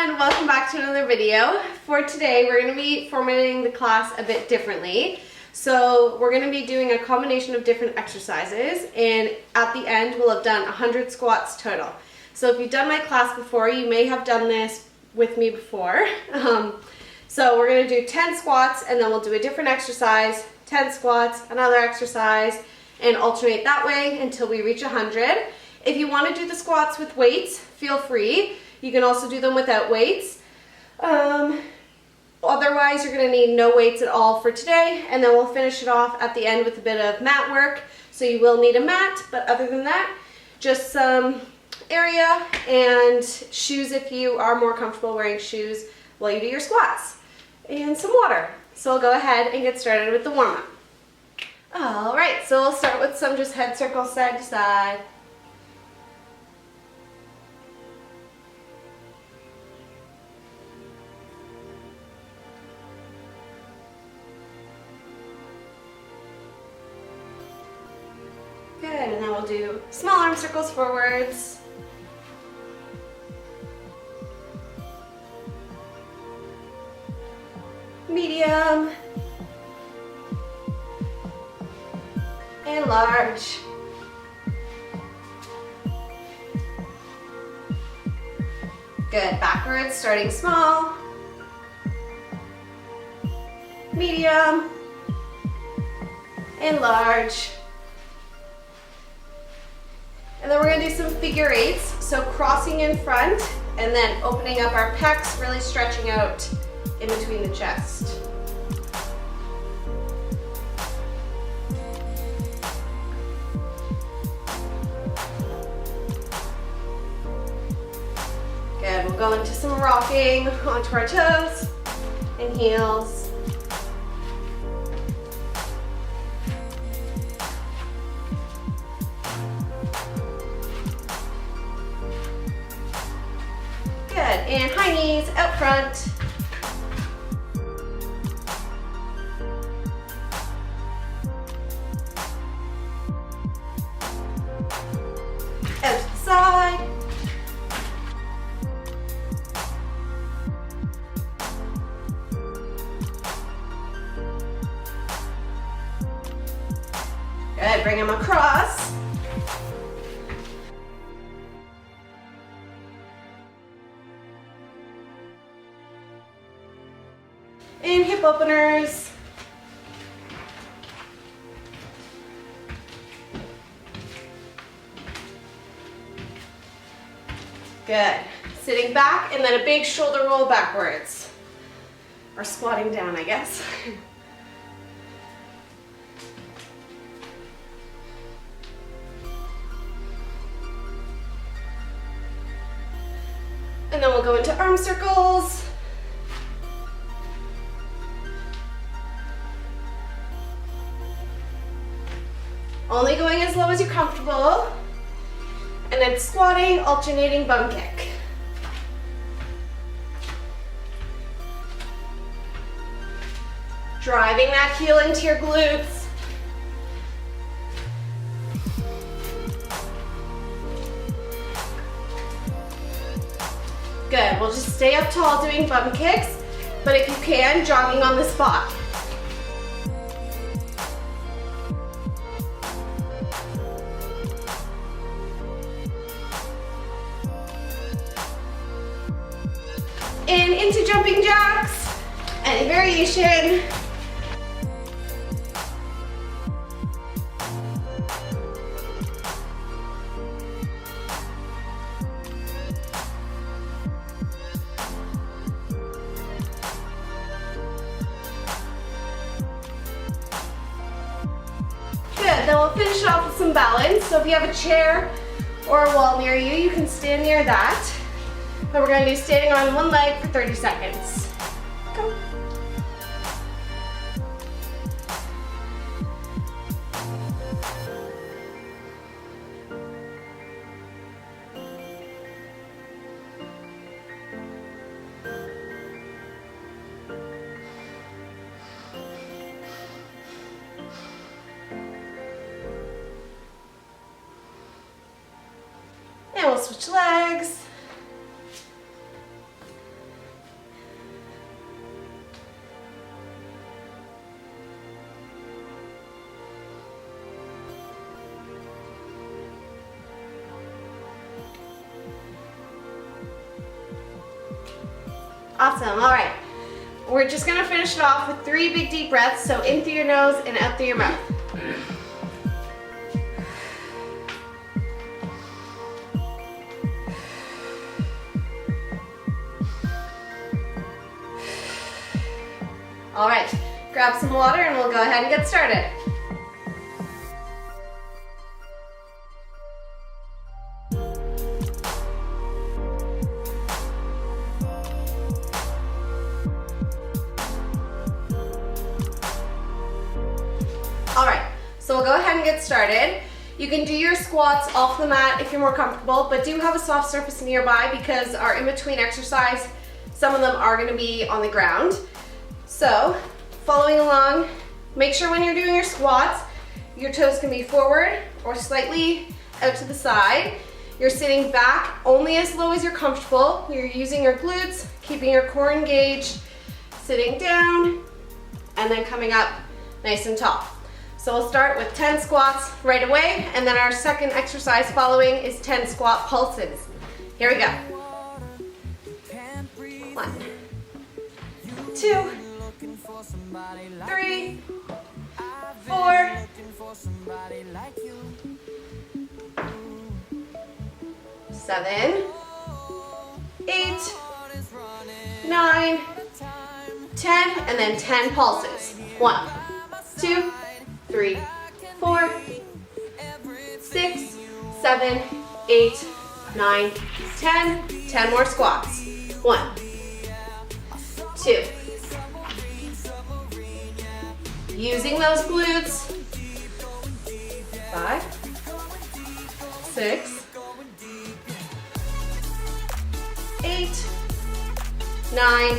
everyone, welcome back to another video. For today we're going to be formatting the class a bit differently. So we're going to be doing a combination of different exercises, and at the end we'll have done 100 squats total. So if you've done my class before, you may have done this with me before. So we're going to do 10 squats and then we'll do a different exercise, 10 squats, another exercise, and alternate that way until we reach 100. If you want to do the squats with weights, feel free. You can also do them without weights. Otherwise, you're going to need no weights at all for today, and then we'll finish it off at the end with a bit of mat work. So you will need a mat, but other than that, just some area and shoes if you are more comfortable wearing shoes while you do your squats, and some water. So we'll go ahead and get started with the warm-up. All right, so we'll start with some just head circles side to side. Good, and then we'll do small arm circles forwards. Medium. And large. Good, backwards, starting small. Medium. And large. And then we're going to do some figure eights, so crossing in front and then opening up our pecs, really stretching out in between the chest. Good, we'll go into some rocking onto our toes and heels. Good, and high knees out front. Out to the side. Good, bring them across. And hip openers. Good. Sitting back and then a big shoulder roll backwards. Or squatting down, I guess. And then we'll go into arm circles. Only going as low as you're comfortable. And then squatting, alternating bum kick. Driving that heel into your glutes. Good, we'll just stay up tall doing bum kicks, but if you can, jogging on the spot. And into jumping jacks, any variation. Good, then we'll finish off with some balance. So if you have a chair or a wall near you, you can stand near that. But we're going to do standing on one leg for 30 seconds. Go. And we'll switch legs. Awesome, all right. We're just gonna finish it off with 3 big deep breaths, so in through your nose and out through your mouth. All right, grab some water and we'll go ahead and get started. All right, so we'll go ahead and get started. You can do your squats off the mat if you're more comfortable, but do have a soft surface nearby because our in-between exercise, some of them are gonna be on the ground. So, following along, make sure when you're doing your squats, your toes can be forward or slightly out to the side. You're sitting back only as low as you're comfortable. You're using your glutes, keeping your core engaged, sitting down, and then coming up nice and tall. So we'll start with 10 squats right away, and then our second exercise following is 10 squat pulses. Here we go. 1, 2, 3, 4, 7, 8, 9, 10, and then 10 pulses. 1, 2, 3, 4, 6, 7, 8, 9, 10. 10 more squats. 1, 2. Using those glutes. 5, 6, 8, 9,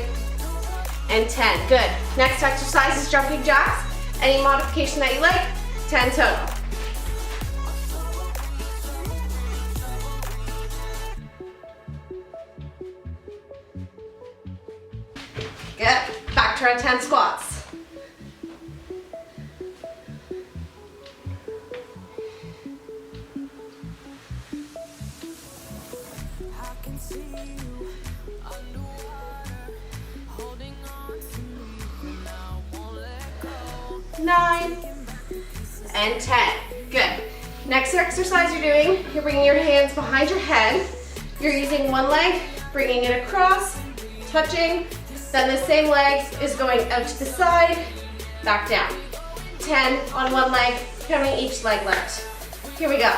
and 10. Good. Next exercise is jumping jacks. Any modification that you like, 10 total. Good. Back to our 10 squats. I can see you underwater, holding on to me, and I won't let go. 9 and 10. Good. Next exercise you're doing, you're bringing your hands behind your head. You're using one leg, bringing it across, touching. Then the same leg is going out to the side, back down. 10 on one leg, counting each leg left. Here we go.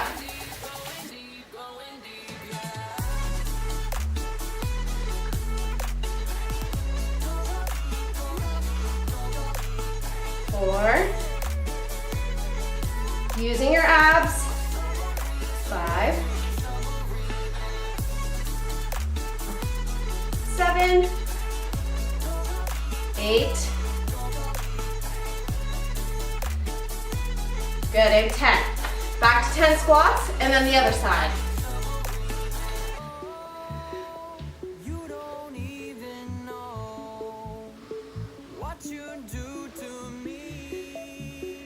4, using your abs. 5, 7, 8, good, and 10. Back to 10 squats, and then the other side. You don't even know what you do to me,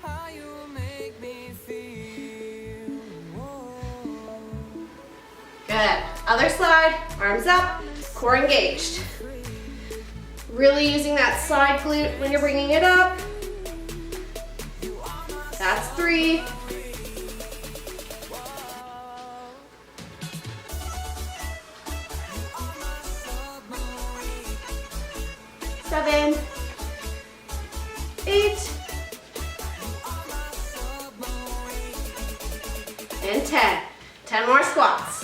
how you make me feel. Whoa. Good. Other side, arms up, core engaged. Really using that side glute when you're bringing it up. That's 3. 7, 8, and 10. 10 more squats.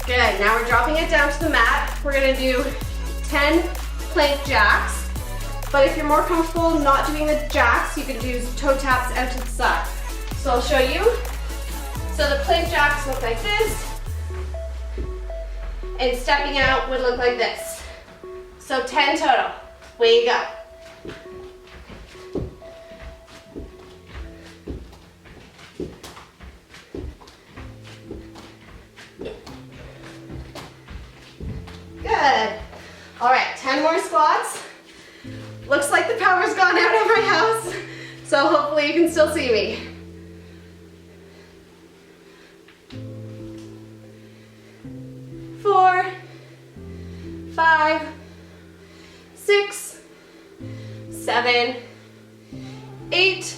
Good, now we're dropping it down to the mat. We're gonna do 10 plank jacks, but if you're more comfortable not doing the jacks, you can do toe taps out to the side. So I'll show you. So the plank jacks look like this, and stepping out would look like this. So 10 total, way you go. Good. All right, 10 more squats. Looks like the power's gone out of my house, so hopefully you can still see me. 4, 5, 6, 7, 8,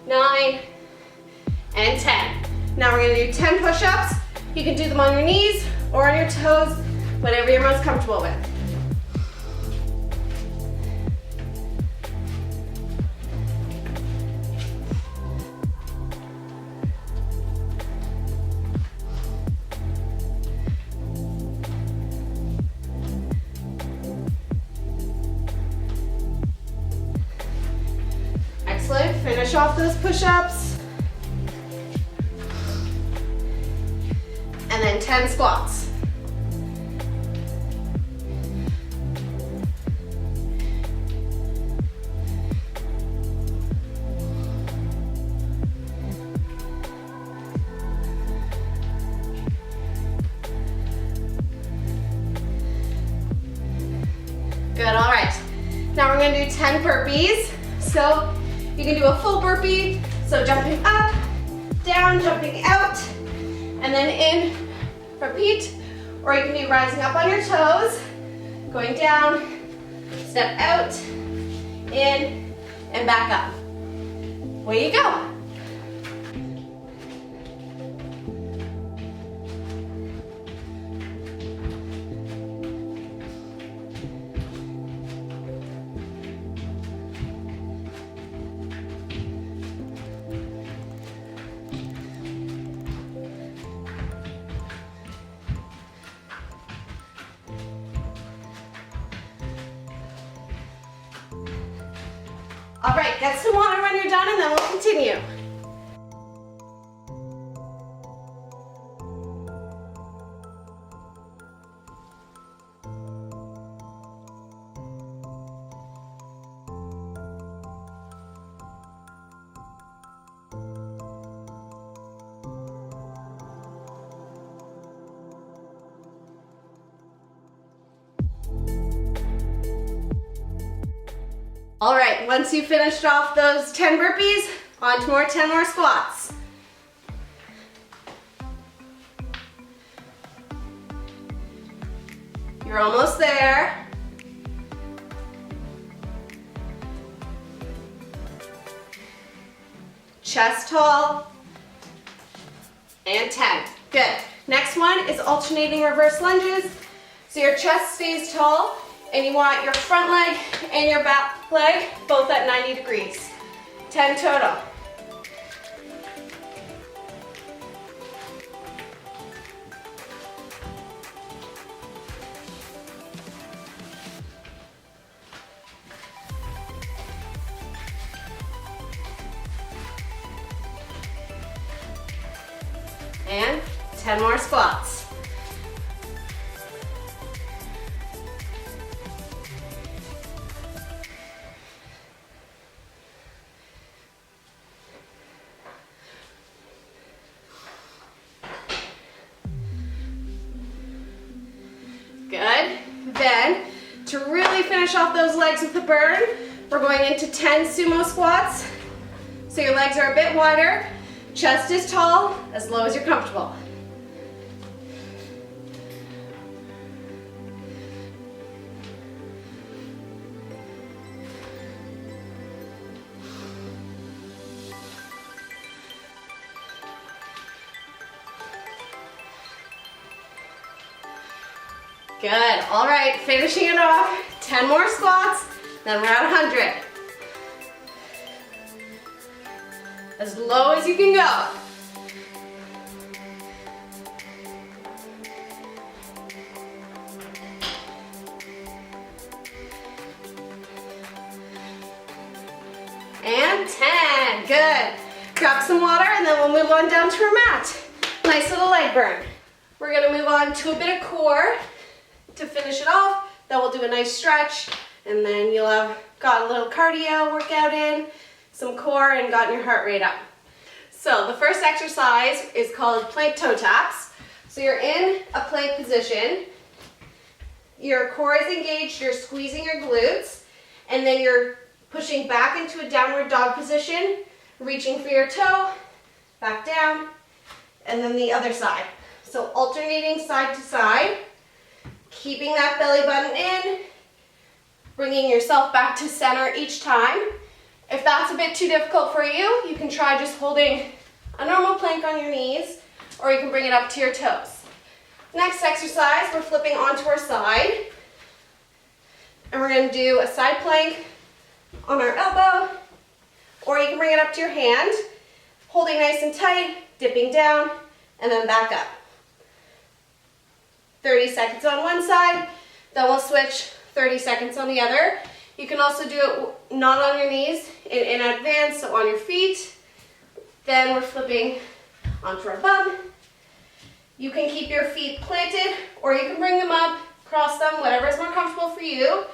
9, and 10. Now we're gonna do 10 push-ups. You can do them on your knees or on your toes, whatever you're most comfortable with. Excellent, finish off those push-ups. And then 10 squats. Good, all right. Now we're gonna do 10 burpees. So you can do a full burpee, so jumping up, down, jumping out, and then in, repeat. Or you can do rising up on your toes, going down, step out, in, and back up. Way you go. All right, get some water when you're done and then we'll continue. All right, once you've finished off those 10 burpees, on to 10 more squats. You're almost there. Chest tall, and 10. Good. Next one is alternating reverse lunges. So your chest stays tall, and you want your front leg and your back leg both at 90 degrees. 10 total. And 10 more squats. Good. Then, to really finish off those legs with a burn, we're going into 10 sumo squats. So your legs are a bit wider, chest is tall, as low as you're comfortable. Good, all right, finishing it off, 10 more squats, then we're at 100. As low as you can go. And 10, good. Grab some water and then we'll move on down to our mat. Nice little leg burn. We're gonna move on to a bit of core to finish it off. Then we'll do a nice stretch and then you'll have got a little cardio workout in, some core, and gotten your heart rate up. So the first exercise is called plank toe taps. So you're in a plank position Your core is engaged, you're squeezing your glutes, and then you're pushing back into a downward dog position, reaching for your toe, back down, and then the other side. So alternating side to side, keeping that belly button in, bringing yourself back to center each time. If that's a bit too difficult for you, you can try just holding a normal plank on your knees, or you can bring it up to your toes. Next exercise, we're flipping onto our side, and we're going to do a side plank on our elbow, or you can bring it up to your hand, holding nice and tight, dipping down, and then back up. 30 seconds on one side, then we'll switch 30 seconds on the other. You can also do it not on your knees, in advance, so on your feet. Then we're flipping onto our bum. You can keep your feet planted, or you can bring them up, cross them, whatever is more comfortable for you.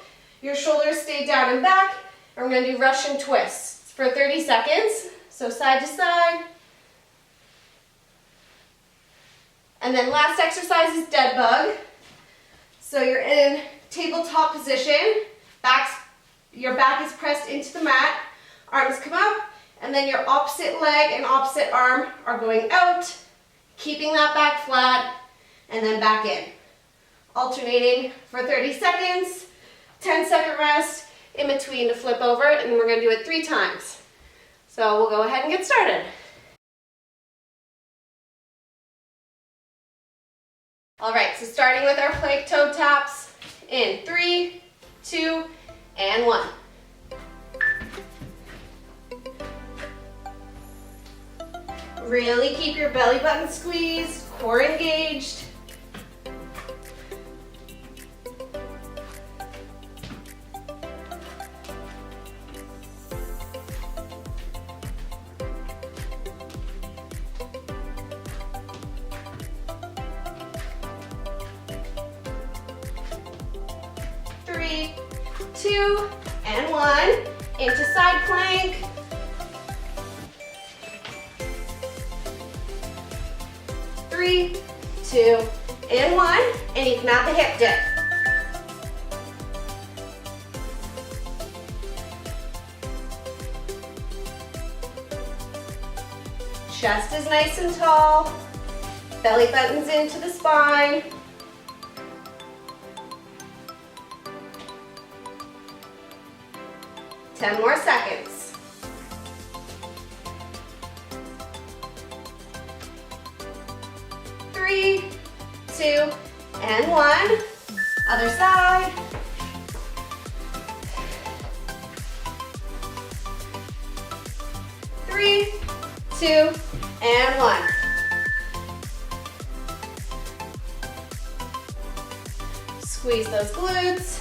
Your shoulders stay down and back, and we're going to do Russian twists for 30 seconds. So side to side. And then last exercise is dead bug. So you're in tabletop position, your back is pressed into the mat, arms come up, and then your opposite leg and opposite arm are going out, keeping that back flat, and then back in. Alternating for 30 seconds, 10-second rest in between to flip over, and we're going to do it 3 times. So we'll go ahead and get started. All right, so starting with our plank toe taps in 3, 2, and 1. Really keep your belly button squeezed, core engaged. Three, 2, and 1. Into side plank. 3, 2, and 1. And you can add the hip dip. Chest is nice and tall. Belly button's into the spine. Ten more seconds. 3, 2, and 1. Other side. 3, 2, and 1. Squeeze those glutes.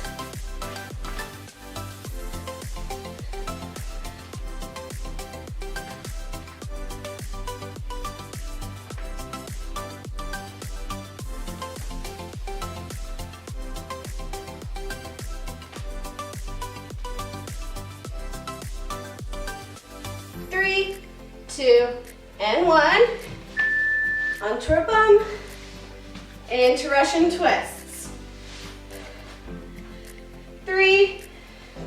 Three, 2, and 1. Onto our bum. Into Russian twists. 3,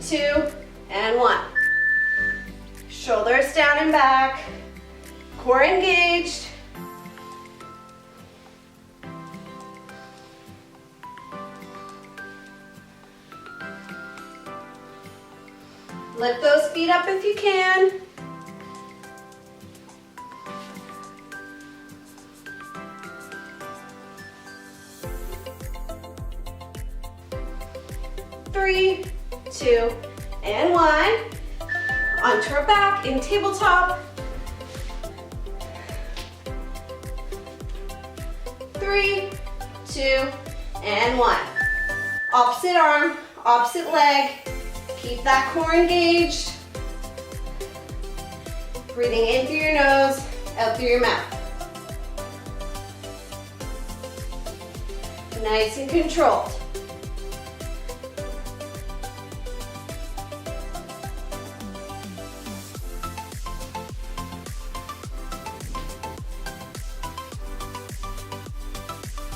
2, and 1. Shoulders down and back. Core engaged. Lift those feet up if you can. Three, 2, and 1. Onto our back in tabletop. 3, 2, and 1. Opposite arm, opposite leg. Keep that core engaged. Breathing in through your nose, out through your mouth. Nice and controlled.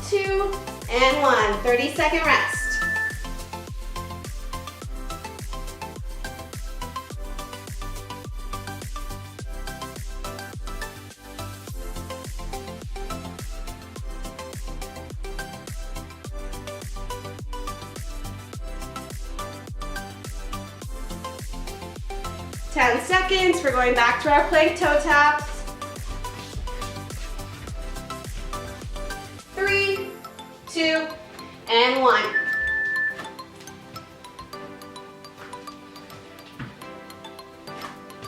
Two, and 1. 30-second rest. 10 seconds. We're going back to our plank toe taps. 3, 2, and 1.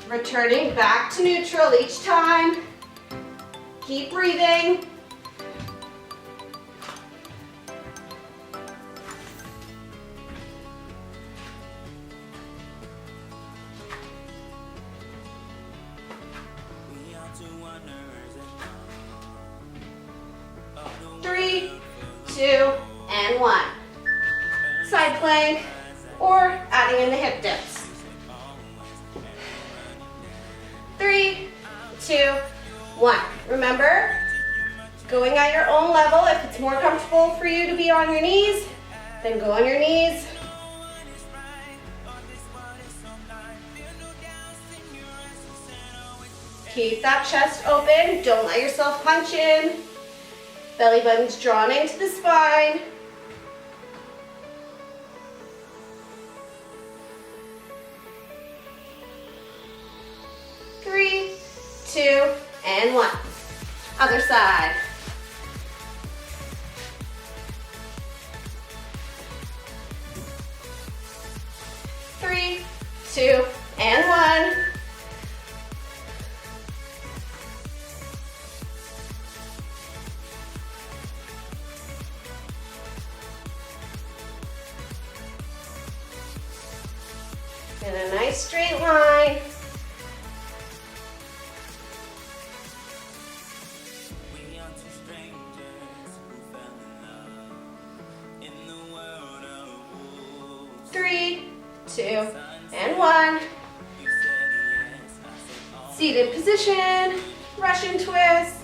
Returning back to neutral each time. Keep breathing. Three, 2, and 1. Side plank or adding in the hip dips. 3, 2, 1. Remember, going at your own level. If it's more comfortable for you to be on your knees, then go on your knees. Keep that chest open. Don't let yourself punch in. Belly button's drawn into the spine. Three, 2, and 1. Other side. Three, 2, and 1. In a nice straight line. Three, 2, and 1. Seated position, Russian twist.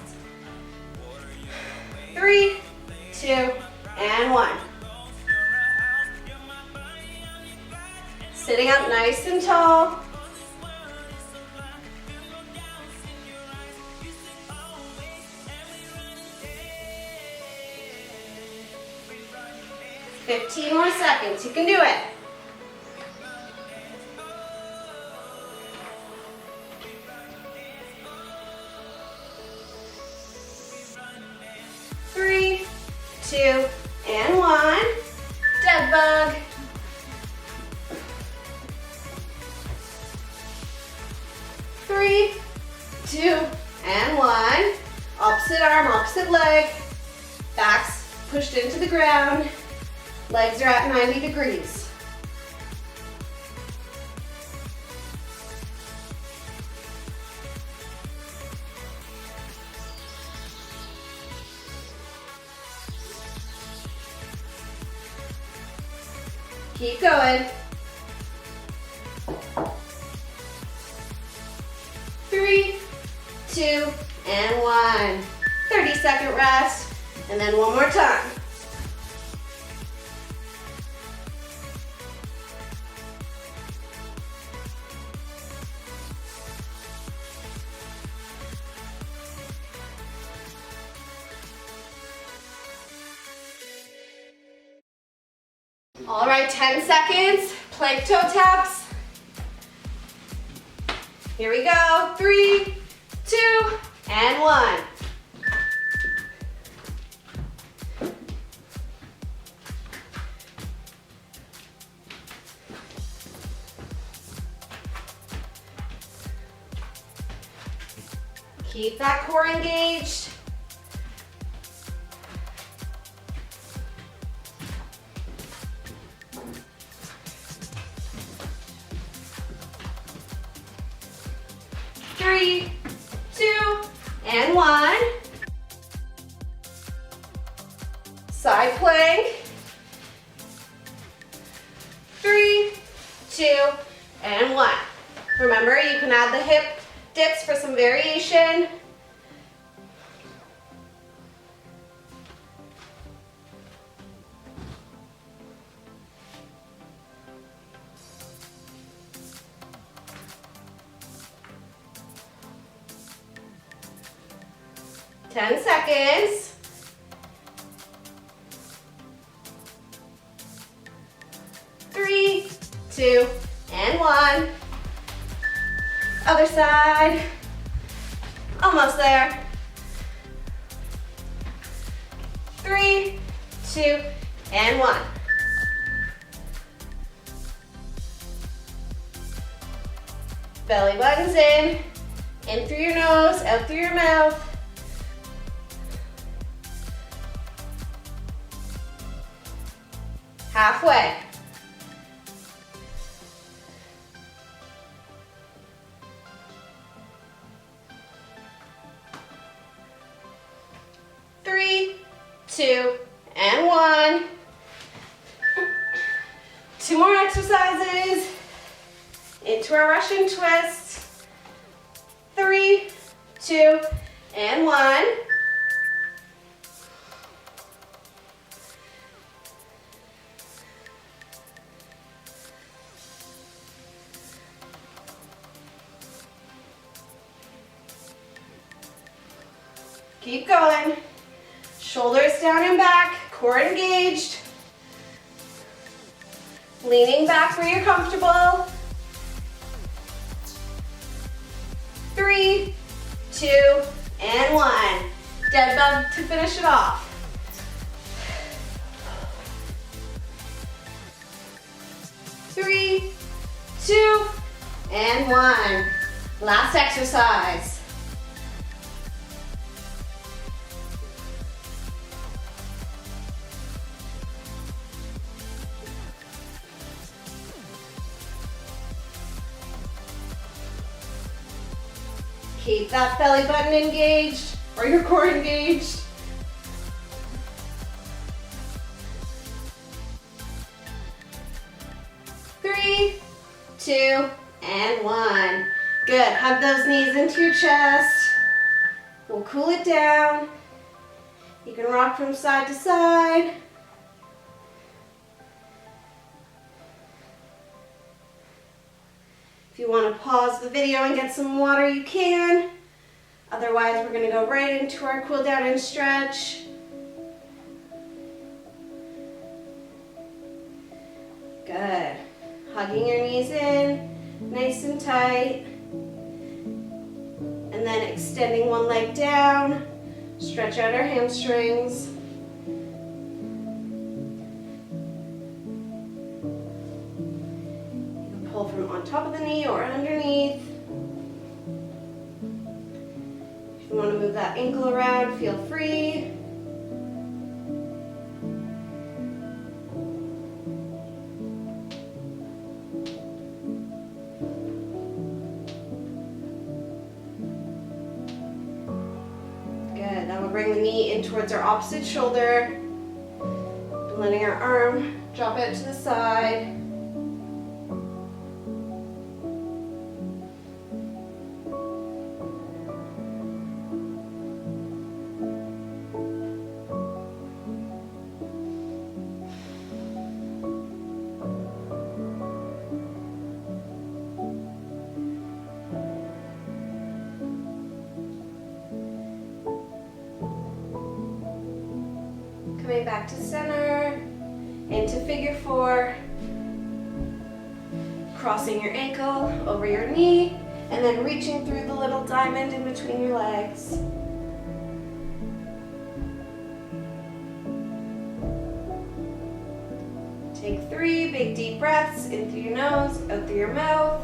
3, 2, and 1. Sitting up nice and tall. "15 more seconds, you can do it." Three, 2, and 1. Dead bug. 3, 2, and 1. Opposite arm, opposite leg. Back's pushed into the ground. Legs are at 90 degrees. Keep going. 3, 2, and 1. 30-second rest, and then one more time. All right, 10 seconds, plank toe taps. Here we go, 3, 2, and 1. Keep that core engaged. Three, 2, and 1. Side plank. 3, 2, and 1. Remember, you can add the hip dips for some variation. Ten seconds. Three, 2, and 1. Other side. Almost there. 3, 2, and 1. Belly buttons in through your nose, out through your mouth. Halfway. Three, 2, and 1. 2 more exercises. Into our Russian twist. 3, 2, and 1. Keep going. Shoulders down and back, core engaged. Leaning back where you're comfortable. 3, 2, and 1. Dead bug to finish it off. 3, 2, and 1. Last exercise. Keep that belly button engaged or your core engaged. Three, 2, and 1. Good. Hug those knees into your chest. We'll cool it down. You can rock from side to side. If you want to pause the video and get some water, you can. Otherwise, we're going to go right into our cool down and stretch. Good. Hugging your knees in, nice and tight. And then extending one leg down. Stretch out our hamstrings. Pull from on top of the knee or underneath. If you want to move that ankle around, feel free. Good. Now we'll bring the knee in towards our opposite shoulder. Letting our arm drop out to the side. Coming back to center, into figure 4, crossing your ankle over your knee, and then reaching through the little diamond in between your legs. Take 3 big deep breaths in through your nose, out through your mouth.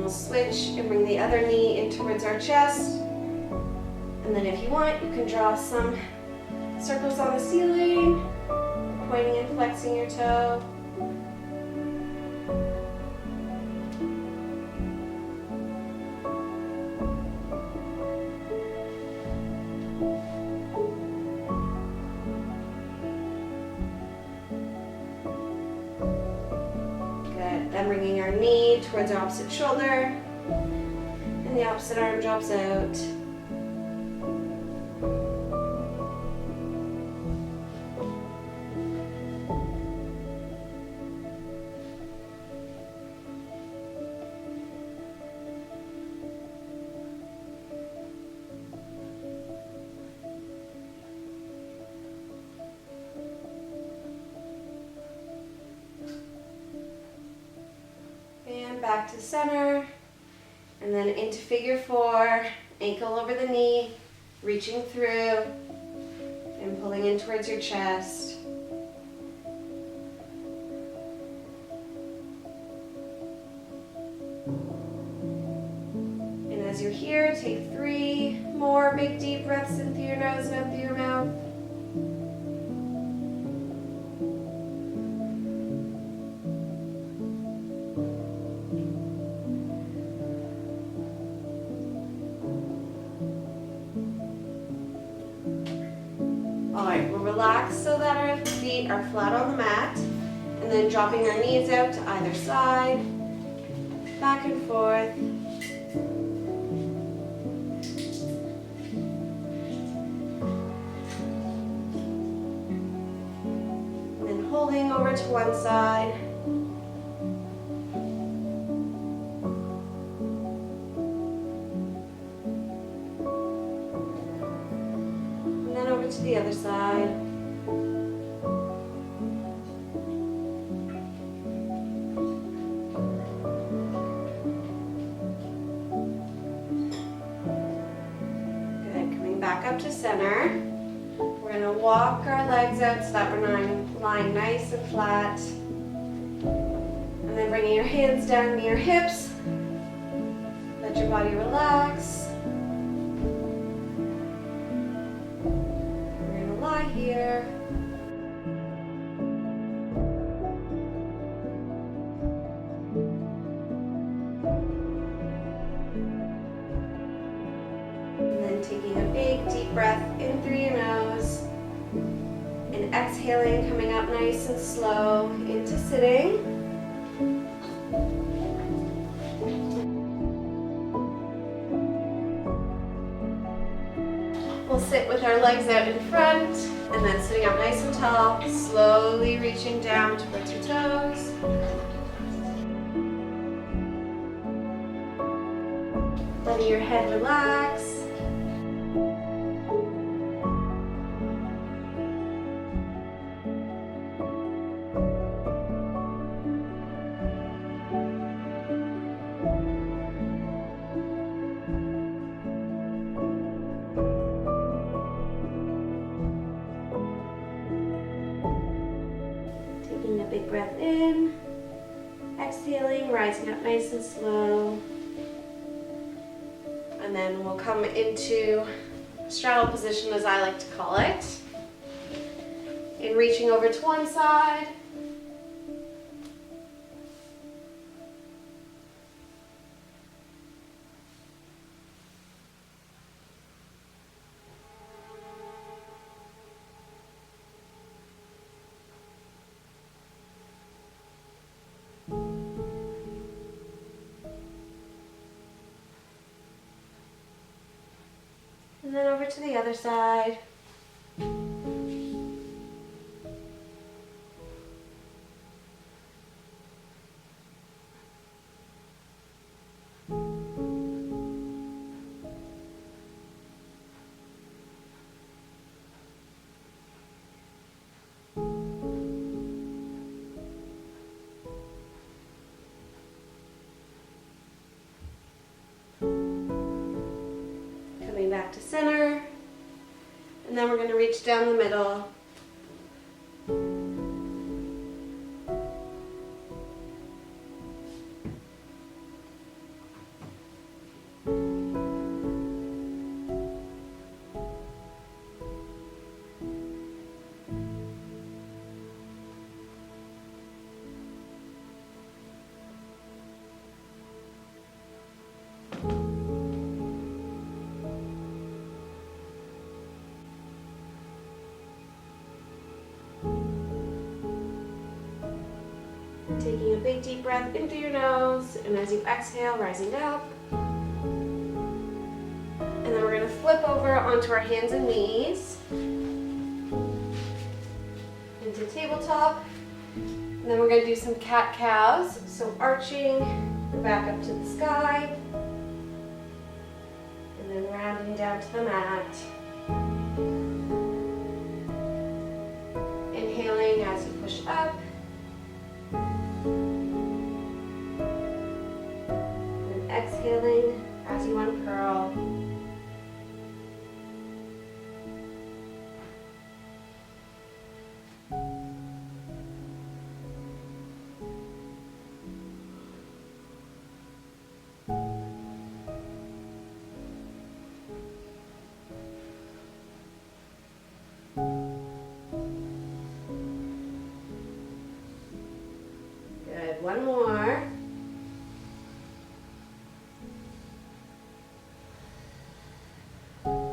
Switch and bring the other knee in towards our chest. And then if you want, you can draw some circles on the ceiling, pointing and flexing your toe. Then bringing our knee towards our opposite shoulder, and the opposite arm drops out. back to center, and then into figure 4, ankle over the knee, reaching through and pulling in towards your chest. And as you're here, take 3 more big deep breaths in through your nose and out through your mouth. Alright, we'll relax so that our feet are flat on the mat, and then dropping our knees out to either side, back and forth. And then holding over to one side. Over to the other side. Good, coming back up to center. We're going to walk our legs out so that we're lying nice and flat. And then bringing your hands down near your hips. Let your body relax. Here. And then taking a big deep breath in through your nose and exhaling, coming up nice and slow into sitting. We'll sit with our legs out in front and then sitting up nice and tall, slowly reaching down towards your toes. Letting your head relax. Taking a big breath in, exhaling, rising up nice and slow. And then we'll come into straddle position, as I like to call it. And reaching over to one side. And then over to the other side. Back to center, and then we're going to reach down the middle. Taking a big deep breath in through your nose, and as you exhale, rising up. And then we're going to flip over onto our hands and knees into tabletop. And then we're going to do some cat-cows. So arching the back up to the sky, and then rounding down to the mat. Inhaling as you push up. as you uncurl. Good, one more. And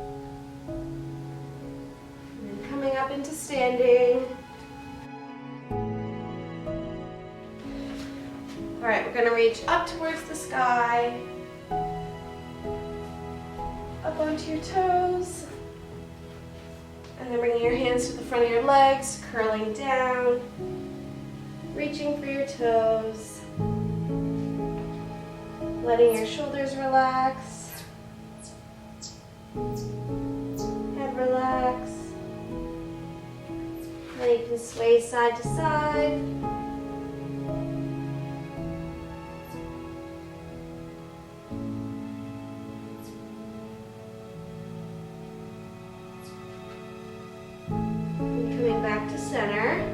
then coming up into standing. All right, we're gonna reach up towards the sky, up onto your toes, and then bringing your hands to the front of your legs, curling down, reaching for your toes, letting your shoulders relax, head relax, then you can sway side to side. Back to center,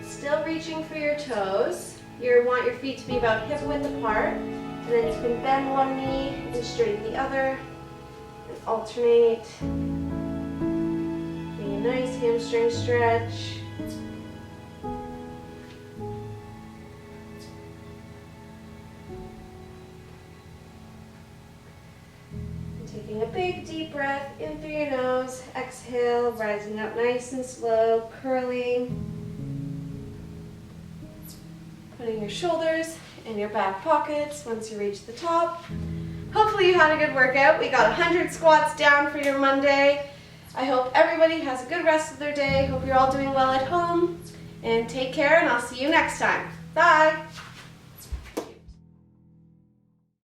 still reaching for your toes. You want your feet to be about hip width apart, and then you can bend one knee and straighten the other, and alternate. Getting a nice hamstring stretch. Taking a big deep breath in through your nose, exhale, rising up nice and slow, curling. Putting your shoulders in your back pockets once you reach the top. Hopefully you had a good workout. We got 100 squats down for your Monday. I hope everybody has a good rest of their day. Hope you're all doing well at home. And take care, and I'll see you next time. Bye!